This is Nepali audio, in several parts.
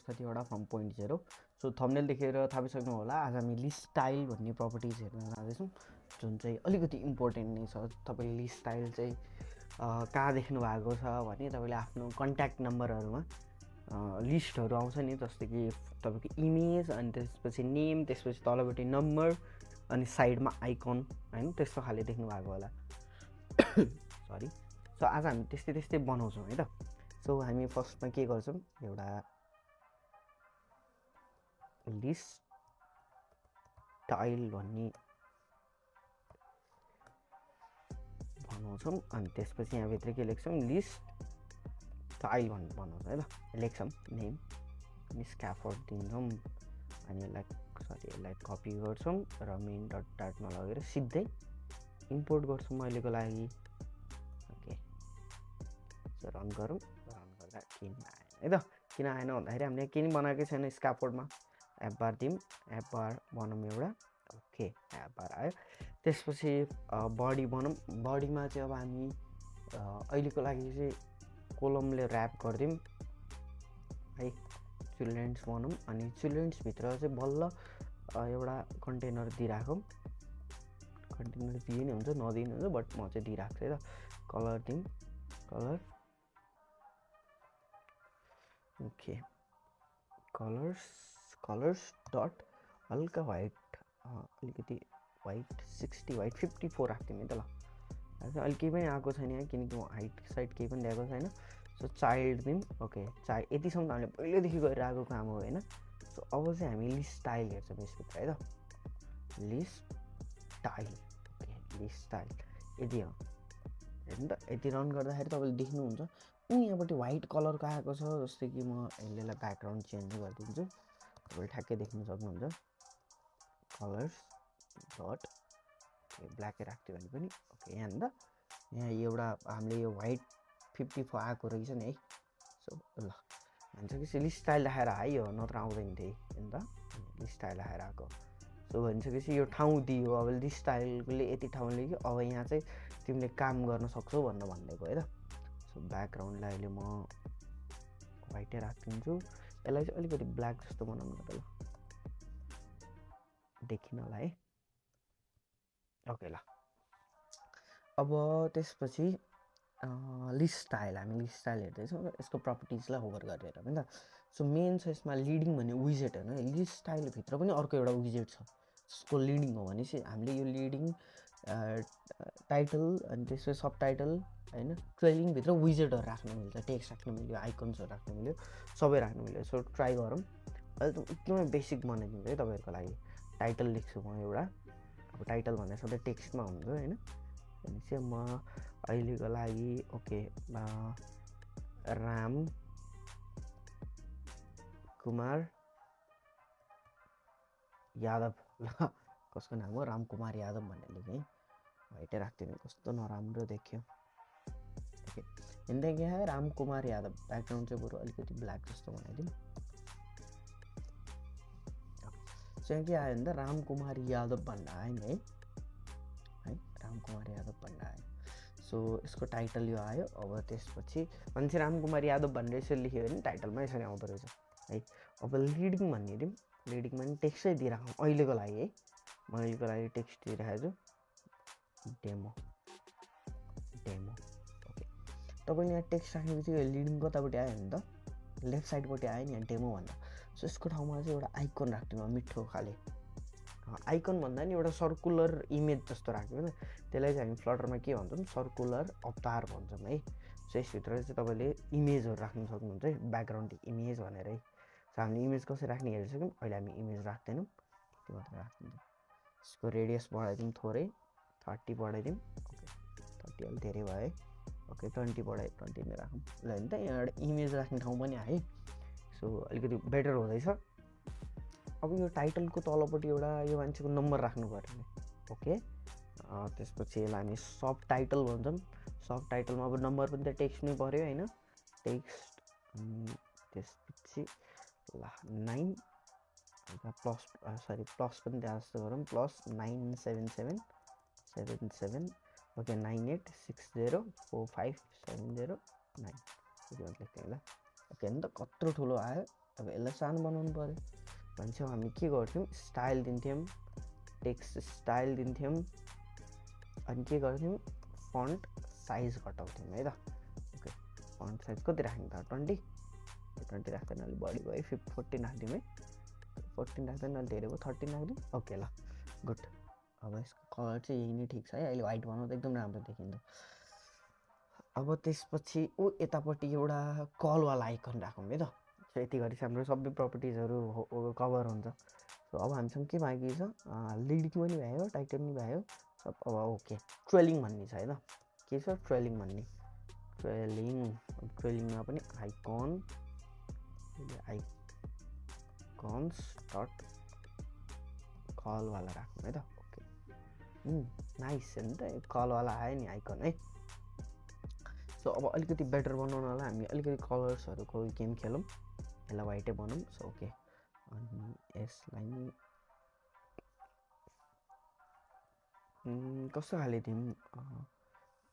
कतिवटा फ्रम pointzero। सो थम्बनेल देखेर थाहा पाइसक्नु होला, आज हामी लिस्ट स्टाइल भन्ने प्रपर्टिज हेर्न जाँदैछौँ, जुन चाहिँ अलिकति इम्पोर्टेन्ट नै छ। तपाईँले लिस्ट स्टाइल चाहिँ कहाँ देख्नु भएको छ भने तपाईँले आफ्नो कन्ट्याक्ट नम्बरहरूमा लिस्टहरू आउँछ नि, जस्तै कि तपाईँको इमेज अनि त्यसपछि नेम, त्यसपछि तलपट्टि नम्बर अनि साइडमा आइकन, होइन त्यस्तो खाले देख्नु भएको होला। सरी। सो आज हामी त्यस्तै त्यस्तै बनाउँछौँ है त। सो हामी फर्स्टमा के गर्छौँ, एउटा लिस्ट स्टाइल भन्ने बनाउँछौँ अनि त्यसपछि यहाँभित्र के लेख्छौँ, लिस्ट स्टाइल भन्ने बनाउँछौँ है त। लेख्छौँ नेम अनि स्क्याफोल्ड दिन्छौँ अनि यसलाई कपी गर्छौँ र मेन डट डाटमा लगेर सिधै इम्पोर्ट गर्छौँ अहिलेको लागि। ओके, सो रन गरौँ। रन गर्दा किन आएन है त। किन आएन भन्दाखेरि हामीले केही बनाएकै छैन स्क्याफोल्डमा। एप बार दिउँ, एप बार बनाऊँ एउटा। ओके, एप बार आयो। त्यसपछि बडी बनाऊँ। बडीमा चाहिँ अब हामी अहिलेको लागि चाहिँ कोलमले ऱ्याप गरिदिउँ है। चिल्ड्रेन्स बनाऊँ अनि चिल्ड्रेन्सभित्र चाहिँ बल्ल एउटा कन्टेनर दिइराखौँ। कन्टेनर दिए नि हुन्छ, नदिए नि हुन्छ, बट म चाहिँ दिइराख्छु है त। कलर दिउँ, कलर। ओके, कलर्स डट हल्का वाइट, अलिकति वाइट 60, वाइट 54 राख्थ्यौँ है त। ल अहिले केही पनि आएको छैन यहाँ, किनकि म हाइट साइड केही पनि दिएको छैन। सो चाइल्ड दिउँ। ओके, चाइल्ड यतिसम्म त हामीले पहिल्यैदेखि गरिरहेको काम हो होइन। सो अब चाहिँ हामी लिस्ट स्टाइल हेर्छौँ यसभित्र है त। List style. Okay, list style यति हो हेर्नु त। यति रन गर्दाखेरि तपाईँले देख्नुहुन्छ यहाँपट्टि वाइट कलरको आएको छ, जस्तै कि म यसलाई ब्याकग्राउन्ड चेन्ज गरिदिन्छु, तपाईँले ठ्याक्कै देख्न सक्नुहुन्छ। कलर्स डट ब्ल्याकै राख्थ्यो भने पनि ओके। यहाँ त यहाँ एउटा हामीले यो वाइट 54 आएको रहेछ नि है। सो ल भन्छ कि लिस्ट स्टाइल राखेर आयो, नत्र आउँदैन थिएँ नि त। लिस्ट स्टाइल राखेर आएको। सो भनिसकेपछि यो ठाउँ दियो। अब लिस्ट स्टाइलले यति ठाउँ लियो कि अब यहाँ चाहिँ तिमीले काम गर्न सक्छौ भनेर भनिदिएको है त। सो ब्याकग्राउन्डलाई अहिले म वाइटै राखिदिन्छु। यसलाई चाहिँ अलिकति ब्ल्याक जस्तो बनाउनु त ल, देखिनला है। ओके ल, अब त्यसपछि लिस्ट स्टाइल, हामी लिस्ट स्टाइल हेर्दैछौँ र यसको प्रपर्टिजलाई होभर गरेर होइन त। सो मेन छ यसमा लिडिङ भन्ने विजेट होइन। लिस्ट स्टाइलभित्र पनि अर्को एउटा विजेट छ जसको लिडिङ हो भने चाहिँ हामीले यो लिडिङ टाइटल अनि त्यसपछि सब टाइटल होइन, ट्रेलिङभित्र विजेटहरू राख्न मिल्छ, टेक्स्ट राख्न मिल्यो, आइकन्सहरू राख्न मिल्यो, सबै राख्न मिल्यो। सो ट्राई गरौँ। अहिले त एकदमै बेसिक बनाइदिन्छ है तपाईँहरूको लागि। टाइटल लेख्छु म एउटा। अब टाइटल भन्दा सधैँ टेक्स्टमा हुन्छ होइन। अनि चाहिँ म अहिलेको लागि ओके राम कुमार यादव, ल कसको नाम हो, राम कुमार यादव भन्ने लेखेँ है। वाइटै राख्थ्यो कस्तो नराम्रो देखियो। ओके, हिँड्दै के है राम कुमार यादव। ब्याकग्राउन्ड चाहिँ बरु अलिकति ब्ल्याक जस्तो बनाइदिउँ। सो यहाँ के आयो भने त राम कुमार यादव भन्न आयो नि है, राम कुमार यादव भन्न आयो। सो यसको टाइटल यो आयो। अब त्यसपछि मान्छे राम कुमार यादव भनेर यसरी लेख्यो भने टाइटलमा यसरी आउँदो रहेछ है। अब लिडिङ भन्ने दिउँ। लिडिङमा पनि टेक्स्टै दिइराखौँ अहिलेको लागि है। म अहिलेको लागि टेक्स्ट दिइराखेको छु, डेमो। ओके, तपाईँले यहाँ टेक्स्ट राखेपछि यो लिडिङ कतापट्टि आयो भने त लेफ्ट साइडपट्टि आयो नि यहाँ डेमो भन्दा। सो यसको ठाउँमा चाहिँ एउटा आइकन राख्दिउँ, मिठो खाले आइकन भन्दा नि एउटा सर्कुलर इमेज जस्तो राख्दिउँ होइन। त्यसलाई चाहिँ हामी फ्लटरमा के भन्छौँ, सर्कुलर अवतार भन्छौँ है। सो यसभित्र चाहिँ तपाईँले इमेजहरू राख्न सक्नुहुन्छ है, ब्याकग्राउन्ड इमेज भनेर है। सो हामीले इमेज कसरी राख्ने हेरिसक्यौँ। अहिले हामी इमेज राख्दैनौँ, त्यो मात्र राखिदिन्छौँ। यसको रेडियस बढाइदिउँ थोरै, 30 बढाइदिउँ। ओके, 30 अलिक धेरै भयो है। ओके, 20 बढाइ, 20 नै राखौँ ल। होइन त यहाँ एउटा इमेज राख्ने ठाउँ पनि आयो है। सो अलिकति बेटर हुँदैछ। अब यो टाइटलको तलपट्टि एउटा यो मान्छेको नम्बर राख्नु पऱ्यो। ओके, त्यसपछि यसलाई हामी सब टाइटल भन्छौँ। सब टाइटलमा अब नम्बर पनि त टेक्स्ट नै पऱ्यो होइन, टेक्स्ट। त्यसपछि ल 9 प्लस प्लस पनि त्यहाँ जस्तो गरौँ +97777 ओके 9860457009 लेख्थेँ ल ओके नि त कत्रो ठुलो आयो अब यसलाई सानो बनाउनु पऱ्यो भनेपछि हामी के गर्थ्यौँ स्टाइल दिन्थ्यौँ टेक्स्ट स्टाइल दिन्थ्यौँ अनि के गर्थ्यौँ फन्ट साइज घटाउँथ्यौँ है त ओके फन्ट साइज कति राख्ने त 20 राख्दैन अलिक बढी भयो 14 राखिदिउँ है 14 राख्दैन अलिक धेरै भयो 13 राखिदिउँ ओके ल गुड अब यसको कलर चाहिँ यही नै ठिक छ है अहिले व्हाइट बनाउँदा एकदम राम्रो देखिन्छ अब त्यसपछि यतापट्टि एउटा कलवाला आइकन राखौँ है त सो यति गरी हाम्रो सबै प्रपर्टिजहरू कभर हुन्छ सो अब हामीसँग के बाँकी छ लिडिङ पनि भयो टाइटल पनि भयो सब अब ओके ट्रेलिङ भन्ने छ है त के छ ट्रेलिङ भन्ने ट्रेलिङमा पनि आइकन्स डट कलवाला राखौँ है त ओके नाइस हो नि त कलवाला आयो नि आइकन है सो अब अलिकति बेटर बनाउनलाई हामी अलिकति कलर्सहरूको गेम खेलौँ यसलाई व्हाइटै बनाऊँ सो ओके अनि यसलाई कस्तो खाले दिउँ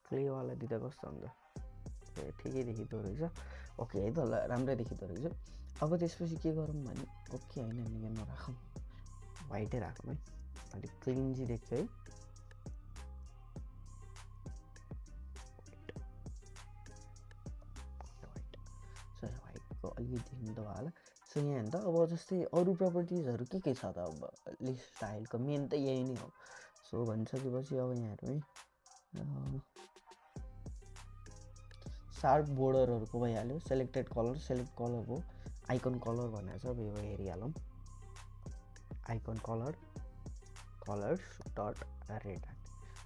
क्लेवाला दिँदा कस्तो हुन्छ ठिकै देखिँदो रहेछ ओके है त ल राम्रै देखिँदो रहेछ अब त्यसपछि के गरौँ भने ओके होइन यहाँ नराखौँ व्हाइटै राखौँ है अलिक क्लिन्जी देख्छ है व्हाइटको अलिकति देख्नु त होला सो यहाँ हेर्नु त अब जस्तै अरू प्रपर्टिजहरू के छ त अब लिस्ट स्टाइलको मेन त यही नै हो सो भनिसकेपछि अब यहाँ हेरौँ है सार्प बोर्डरहरूको भइहाल्यो सेलेक्ट कलर हो आइकन कलर भनेर छ अब यो हेरिहालौँ आइकन कलर्स डट रेड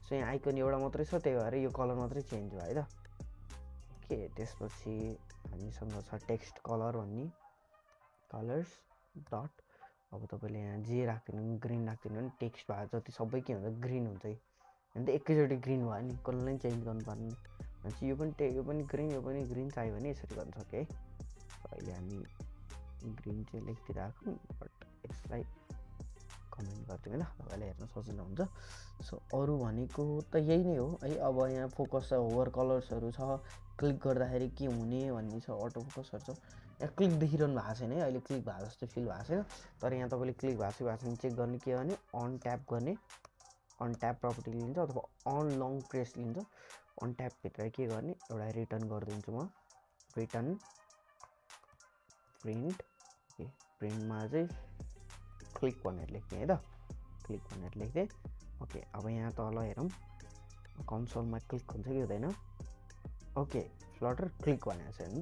सो यहाँ आइकन एउटा मात्रै छ त्यही भएर यो कलर मात्रै चेन्ज भयो है त ओके त्यसपछि हामीसँग छ टेक्स्ट कलर भन्ने कलर्स डट अब तपाईँले यहाँ जे राखिदिनु ग्रिन राखिदिनु भने टेक्स्ट भएको जति सबै के हुन्छ ग्रिन हुन्छ है अन्त एकैचोटि ग्रिन भयो नि कसैलाई चेन्ज गर्नु पर्ने भनेपछि यो पनि ग्रिन चाहियो भने यसरी गर्न सक्यो है अहिले हामी ग्रिन चाहिँ लेखिदिइराखौँ बट यसलाई कमेन्ट गरिदिउँ है ल तपाईँलाई हेर्न सजिलो हुन्छ सो अरू भनेको त यही नै हो है अब यहाँ फोकस छ होभर कलर्सहरू छ क्लिक गर्दाखेरि के हुने भन्ने छ अटो फोकसहरू छ यहाँ क्लिक देखिरहनु भएको छैन है अहिले क्लिक भएको जस्तो फिल भएको छैन तर यहाँ तपाईँले क्लिक भएको छैन चेक गर्ने के भने अन ट्याप प्रपर्टी लिन्छ अथवा अन लङ प्रेस लिन्छ अन ट्यापभित्र के गर्ने एउटा रिटर्न गरिदिन्छु म रिटर्न प्रिन्टमा चाहिँ क्लिक भनेर लेख्ने है त क्लिक भनेर लेख्दै ओके अब यहाँ तल हेरौँ कन्सोलमा क्लिक हुन्छ कि हुँदैन ओके फ्लटर क्लिक भनेको छ नि त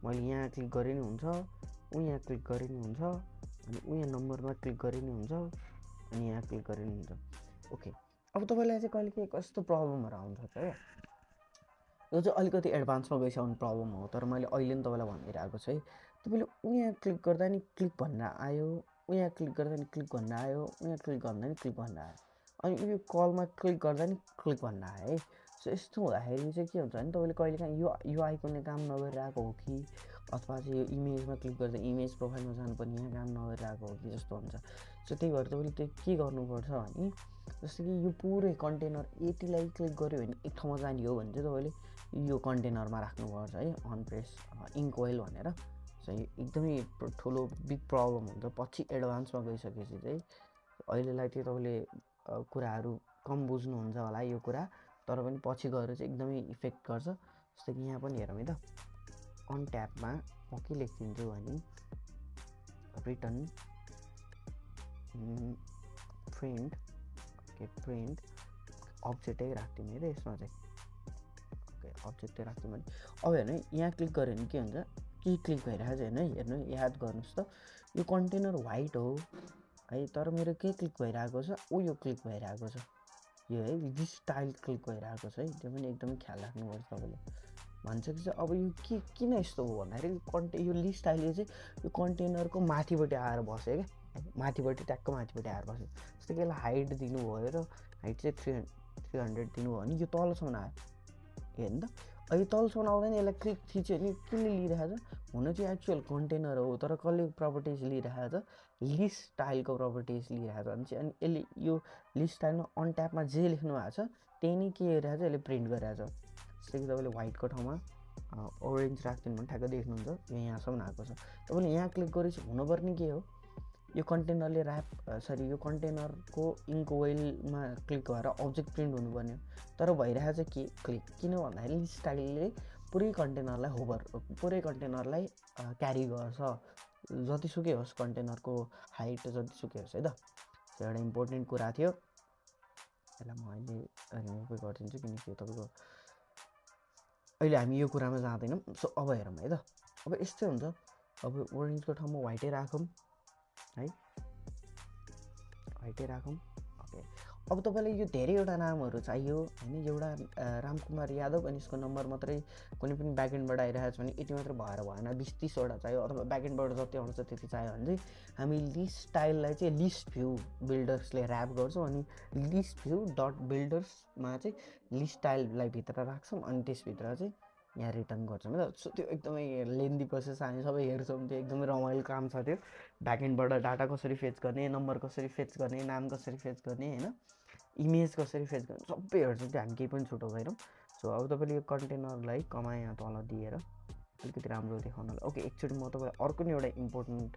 मैले यहाँ क्लिक गरे नि हुन्छ यहाँ क्लिक गरे नि हुन्छ अनि यहाँ नम्बरमा क्लिक गरे नि हुन्छ अनि यहाँ क्लिक गरे नि हुन्छ ओके अब तपाईँलाई चाहिँ कहिले के कस्तो प्रब्लमहरू आउँछ त यो चाहिँ अलिकति एडभान्समा गइसक्नु प्रब्लम हो तर मैले अहिले नि तपाईँलाई भनिदिइरहेको छु है तपाईँले यहाँ क्लिक गर्दा नि क्लिक भनेर आयो यहाँ क्लिक गर्दा नि क्लिक भनेर आयो यहाँ क्लिक गर्दा नि क्लिक भनेर आयो अनि यो कलमा क्लिक गर्दा नि क्लिक भनेर आयो है सो यस्तो हुँदाखेरि चाहिँ के हुन्छ भने तपाईँले कहिलेकाहीँ यो आइकनले काम नगरिरहेको हो कि अथवा चाहिँ यो इमेजमा क्लिक गर्दा इमेज प्रोफाइलमा जानुपर्ने यहाँ काम नगरिरहेको हो कि जस्तो हुन्छ सो त्यही भएर तपाईँले त्यो के गर्नुपर्छ भने जस्तो कि यो पुरै कन्टेनर यतिलाई क्लिक गऱ्यो भने एक ठाउँमा जाने हो भने चाहिँ तपाईँले यो कन्टेनरमा राख्नुपर्छ है अन प्रेस इङ्क ओइल भनेर सो एकदमै ठुलो बिग प्रब्लम हुन्छ पछि एडभान्समा गइसकेपछि चाहिँ अहिलेलाई त्यो तपाईँले कुराहरू कम बुझ्नुहुन्छ होला यो कुरा तर पनि पछि गएर चाहिँ एकदमै इफेक्ट गर्छ जस्तो कि यहाँ पनि हेरौँ है त अन ट्यापमा म के लेखिदिन्छु भने रिटर्न प्रिन्ट अब्जेक्टै राख्दिउँ है त यसमा चाहिँ ओके अब्जेक्टै राख्दिउँ भने अब हेर्नु यहाँ क्लिक गऱ्यो भने के हुन्छ के क्लिक भइरहेको छ होइन हेर्नु याद गर्नुहोस् त यो कन्टेनर व्हाइट हो है तर मेरो के क्लिक भइरहेको छ यो क्लिक भइरहेको छ यो है लिस्ट स्टाइल क्लिक भइरहेको छ है त्यो पनि एकदमै ख्याल राख्नुपर्छ तपाईँले भन्छ कि चाहिँ अब यो किन यस्तो हो भन्दाखेरि यो लिस्ट स्टाइलले चाहिँ यो कन्टेनरको माथिपट्टि आएर बस्यो क्या माथिपट्टि ट्याक्क माथिपट्टि आएर बस्यो जस्तो कि यसलाई हाइट दिनुभयो र हाइट चाहिँ 300 दिनुभयो भने यो तलसम्म आयो हेर्नु त अहिले तलसम्म आउँदैन यसलाई क्लिक थिच्यो भने किन लिइरहेको छ हुन चाहिँ एक्चुअल कन्टेनर हो तर कसले प्रपर्टिज लिइरहेको छ लिस्ट स्टाइलको प्रपर्टिज लिइरहेको छ भने चाहिँ अनि यसले यो लिस्ट स्टाइलमा अन ट्यापमा जे लेख्नु भएको छ त्यही नै के गरिरहेको छ यसले प्रिन्ट गरिरहेको छ। जस्तै कि तपाईँले व्हाइटको ठाउँमा ओरेन्ज राख्दिनु भने ठ्याक्क देख्नुहुन्छ यो यहाँसम्म आएको छ। तपाईँले यहाँ क्लिक गरेपछि हुनुपर्ने के हो, यो कन्टेनरले यो कन्टेनरको इङ्क वेलमा क्लिक भएर अब्जेक्ट प्रिन्ट हुनुपर्ने हो, तर भइरहेको छ के क्लिक, किन भन्दाखेरि लिस्ट स्टाइलले पुरै कन्टेनरलाई क्यारी गर्छ, जतिसुकै होस् कन्टेनरको हाइट जतिसुकै होस् है त। एउटा इम्पोर्टेन्ट कुरा थियो, यसलाई म अहिले रिमुभै गरिदिन्छु किनकि तपाईँको अहिले हामी यो कुरामा जाँदैनौँ। सो अब हेरौँ है त। अब यस्तै हुन्छ, अब ओरेन्जको ठाउँमा व्हाइटै राखौँ है, व्हाइटै राखौँ। ओके, अब तपाईँलाई यो धेरैवटा नामहरू चाहियो होइन, एउटा रामकुमार यादव अनि यसको नम्बर मात्रै कुनै पनि ब्याकएन्डबाट आइरहेको छ भने यति मात्र भएर भएन, 20-30वटा चाहियो, अथवा ब्याकएन्डबाट जति आउँछ त्यति चाहियो भने चाहिँ हामी लिस्ट स्टाइललाई चाहिँ लिस्ट भ्यू बिल्डर्सले ऱ्याप गर्छौँ अनि लिस्ट भ्यू डट बिल्डर्समा चाहिँ लिस्ट स्टाइललाई भित्र राख्छौँ अनि त्यसभित्र चाहिँ यहाँ रिटर्न गर्छौँ है त। सो त्यो एकदमै लेन्दी प्रोसेस, हामी सबै हेर्छौँ, त्यो एकदमै रमाइलो काम छ त्यो। ब्याकएन्डबाट डाटा कसरी फेच गर्ने, नम्बर कसरी फेच गर्ने, नाम कसरी फेच गर्ने होइन, इमेज कसरी फेच गर्ने, सबै हेर्छौँ, त्यो हामी केही पनि छुटाउँदैनौँ। सो अब तपाईँले यो कन्टेनरलाई कमा यहाँ तल दिएर अलिकति राम्रो देखाउनलाई ओके, एकचोटि म तपाईँलाई अर्को नि एउटा इम्पोर्टेन्ट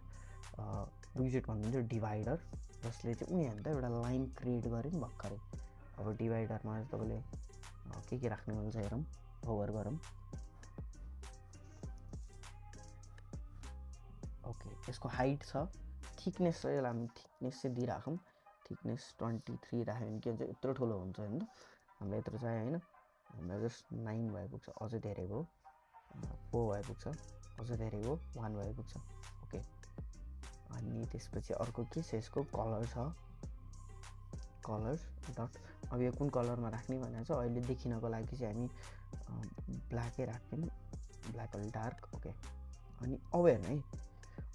विजेट भनिदिन्छु, डिभाइडर, जसले चाहिँ यहाँ त एउटा लाइन क्रिएट गऱ्यो नि भर्खरै। अब डिभाइडरमा चाहिँ तपाईँले के राख्ने हुन्छ हेरौँ, होभर गरौँ। ओके, यसको हाइट छ, थिकनेस चाहिँ यसलाई हामी थिकनेस चाहिँ दिइराखौँ, थिकनेस 23 राख्यो भने के हुन्छ, यत्रो ठुलो हुन्छ होइन त, हामीलाई यत्रो चाहियो होइन, हामीलाई जस्ट 9 भइपुग्छ, अझै धेरै भयो, 4 भइपुग्छ, अझै धेरै भयो, 1 भइपुग्छ। ओके, अनि त्यसपछि अर्को के छ, यसको कलर छ, कलर्स डट, अब यो कुन कलरमा राख्ने भनेर चाहिँ अहिले देखिनको लागि चाहिँ हामी ब्ल्याकै राख्यौँ, ब्ल्याक अलिक डार्क। ओके, अनि अब हेर्नु है,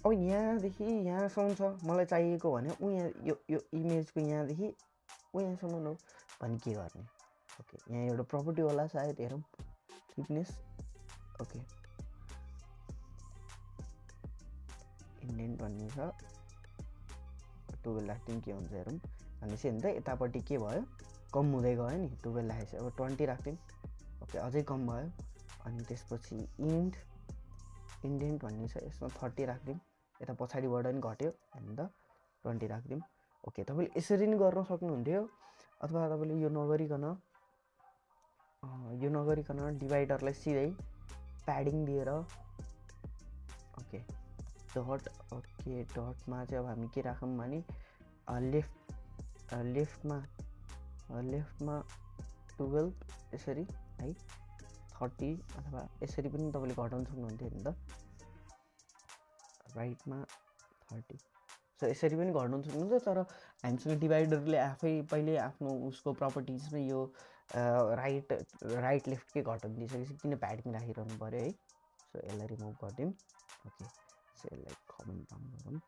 अब यहाँदेखि यहाँसम्म छ मलाई चाहिएको भने यहाँ यो इमेजको यहाँदेखि यहाँसम्म हो भने के गर्ने। ओके, यहाँ एउटा प्रपर्टी होला सायद, हेरौँ थिकनेस। ओके, इन्डेन्ट भन्ने छ, 12 राख्दिउँ के हुन्छ हेरौँ, भनेपछि हेर्नु त यतापट्टि के भयो, कम हुँदै गयो नि, 12 राखेपछि अब 20 राख्दिउँ। ओके, अझै कम भयो, अनि त्यसपछि इन्डेन्ट भन्ने छ, यसमा 30 राख्दिउँ, यता पछाडिबाट पनि घट्यो हेर्नु त, 20 राख्दिउँ। ओके, तपाईँले यसरी नै गर्न सक्नुहुन्थ्यो, अथवा तपाईँले यो नगरिकन डिभाइडरलाई सिधै प्याडिङ दिएर ओके डटमा चाहिँ अब हामी के राखौँ भने लेफ्टमा 12 यसरी है, 30 अथवा यसरी पनि तपाईँले घटाउन सक्नुहुन्थ्यो नि त, राइटमा 30। सो यसरी पनि घटाउन सक्नुहुन्छ, तर हामीसँग डिभाइडरले आफै पहिले आफ्नो उसको प्रपर्टिजमा यो राइट लेफ्टकै घटाउन दिइसकेपछि किन प्याडिङ राखिरहनु पऱ्यो है। सो यसलाई रिमुभ गरिदिउँ। ओके, सो यसलाई कमेन्ट डाउन गरौँ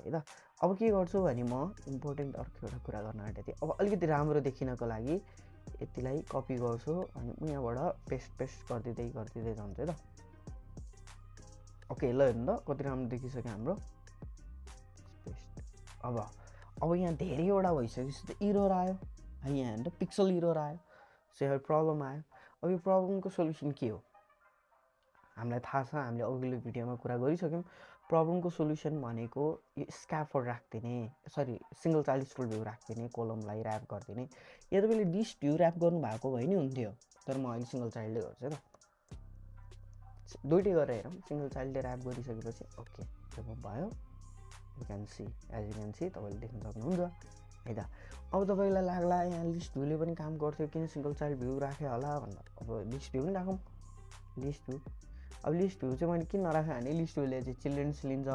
है त। अब के गर्छु भने म इम्पोर्टेन्ट अर्को एउटा कुरा गर्न आँटेको थिएँ। अब अलिकति राम्रो देखिनको लागि यतिलाई कपी गर्छु अनि यहाँबाट पेस्ट गरिदिँदै जान्छ है त। ओके, ल हेर्नु त कति राम्रो देखिसक्यो हाम्रो पेस्ट। अब यहाँ धेरैवटा भइसकेपछि त इरर आयो है, यहाँ हेर्नु त पिक्सल इरर आयो, सो यहाँ प्रब्लम आयो। अब यो प्रब्लमको सोल्युसन के हो हामीलाई थाहा छ, हामीले अघिल्लो भिडियोमा कुरा गरिसक्यौँ। प्रब्लमको सोल्युसन भनेको यो स्क्याफोल्ड राखिदिने, सिङ्गल चाइल्ड स्टोर भ्यू राखिदिने, कोलमलाई ऱ्याप गरिदिने। या तपाईँले लिस्ट भ्यू ऱ्याप गर्नुभएको भए नि हुन्थ्यो, तर म अहिले सिङ्गल चाइल्डले गर्छु है त, दुइटै गरेर हेरौँ। सिङ्गल चाइल्डले ऱ्याप गरिसकेपछि ओके जब भयो, एज यु क्यान सी तपाईँले देख्न सक्नुहुन्छ है त। अब तपाईँलाई लाग्ला यहाँ लिस्ट भ्यूले पनि काम गर्थ्यो, किन सिङ्गल चाइल्ड भ्यू राख्यो होला भन्दा, अब लिस्ट भ्यू पनि राखौँ। लिस्ट भ्यू, अब लिस्ट भ्यू चाहिँ मैले किन नराखेँ भने लिस्ट भ्यूले चाहिँ चिल्ड्रेन्स लिन्छ,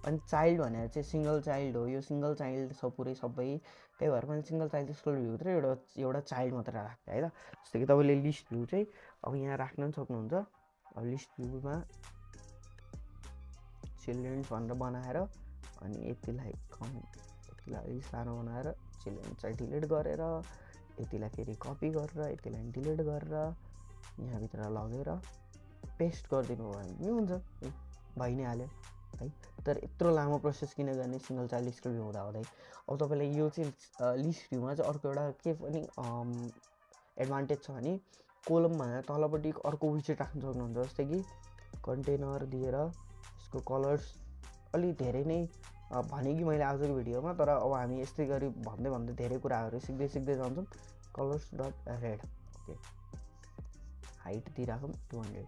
अनि चाइल्ड भनेर चाहिँ सिङ्गल चाइल्ड हो, यो सिङ्गल चाइल्ड छ पुरै सबै, त्यही भएर मैले सिङ्गल चाइल्ड स्कुल भ्यूभित्र एउटा चाइल्ड मात्र राख्थेँ है त। जस्तो कि तपाईँले लिस्ट भ्यू चाहिँ अब यहाँ राख्न पनि सक्नुहुन्छ। अब लिस्ट भ्यूमा चिल्ड्रेन्स भनेर बनाएर अनि यतिलाई अलिक सानो बनाएर चिल्ड्रेन्स चाहिँ डिलिट गरेर यतिलाई फेरि कपी गरेर यतिलाई डिलिट गरेर यहाँभित्र लगेर पेस्ट गरिदिनु भयो भने हुन्छ, भइ नै हाल्यो। है। तर यत्रो लामो प्रोसेस किन गर्ने सिङ्गल चाइल्ड स्कुल भ्यू हुँदाहुँदै। अब तपाईँलाई यो चाहिँ लिस्ट भ्यूमा चाहिँ अर्को एउटा के पनि एडभान्टेज छ भने कोलममा तलपट्टि अर्को विजेट राख्न सक्नुहुन्छ। जस्तै कि कन्टेनर दिएर यसको कलर्स अलिक धेरै नै भने कि मैले आजको भिडियोमा, तर अब हामी यस्तै गरी भन्दै भन्दै धेरै कुराहरू सिक्दै जान्छौँ। Colours dot red, okay, height दिइराखौँ 200।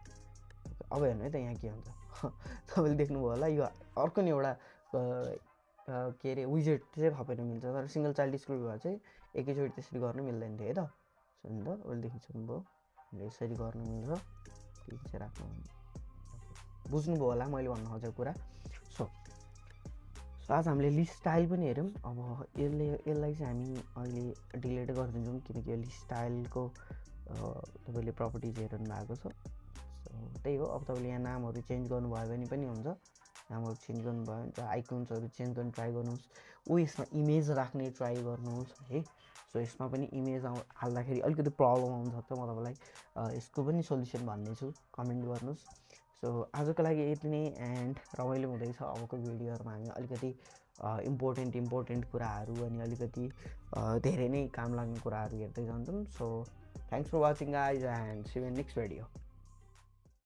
अब हेर्नु है त यहाँ के हुन्छ। तपाईँले देख्नुभयो होला यो अर्को नि एउटा के अरे विजेट चाहिँ थपेर मिल्छ, तर सिङ्गल चाइल्ड स्कुल भए चाहिँ एकैचोटि त्यसरी गर्नु मिल्दैन थियो है त। सुन्नु त अहिले देखिसक्नुभयो, यसरी गर्नु मिल्छ। के चाहिँ राख्नु बुझ्नुभयो होला मैले भन्नु खोजेको कुरा। सो आज हामीले लिस्ट स्टाइल पनि हेऱ्यौँ। अब यसलाई चाहिँ हामी अहिले डिलिट गरिदिन्छौँ, किनकि यो लिस्ट स्टाइलको तपाईँले प्रपर्टिज हेर्नु भएको छ। सो त्यही हो। अब तपाईँले यहाँ नामहरू चेन्ज गर्नुभयो भने पनि हुन्छ, नामहरू चेन्ज गर्नुभयो भने आइकन्सहरू चेन्ज गर्न ट्राई गर्नुहोस्। यसमा इमेज राख्ने ट्राई गर्नुहोस् है। सो यसमा पनि इमेज हाल्दाखेरि अलिकति प्रब्लम आउन सक्छ, म तपाईँलाई यसको पनि सोल्युसन भन्नेछु, कमेन्ट गर्नुहोस्। सो आजको लागि यति नै, एन्ड रमाइलो हुँदैछ। अबको भिडियोहरूमा हामी अलिकति इम्पोर्टेन्ट कुराहरू अनि अलिकति धेरै नै काम लाग्ने कुराहरू हेर्दै जान्छौँ। So thanks for watching guys, and see you in next video.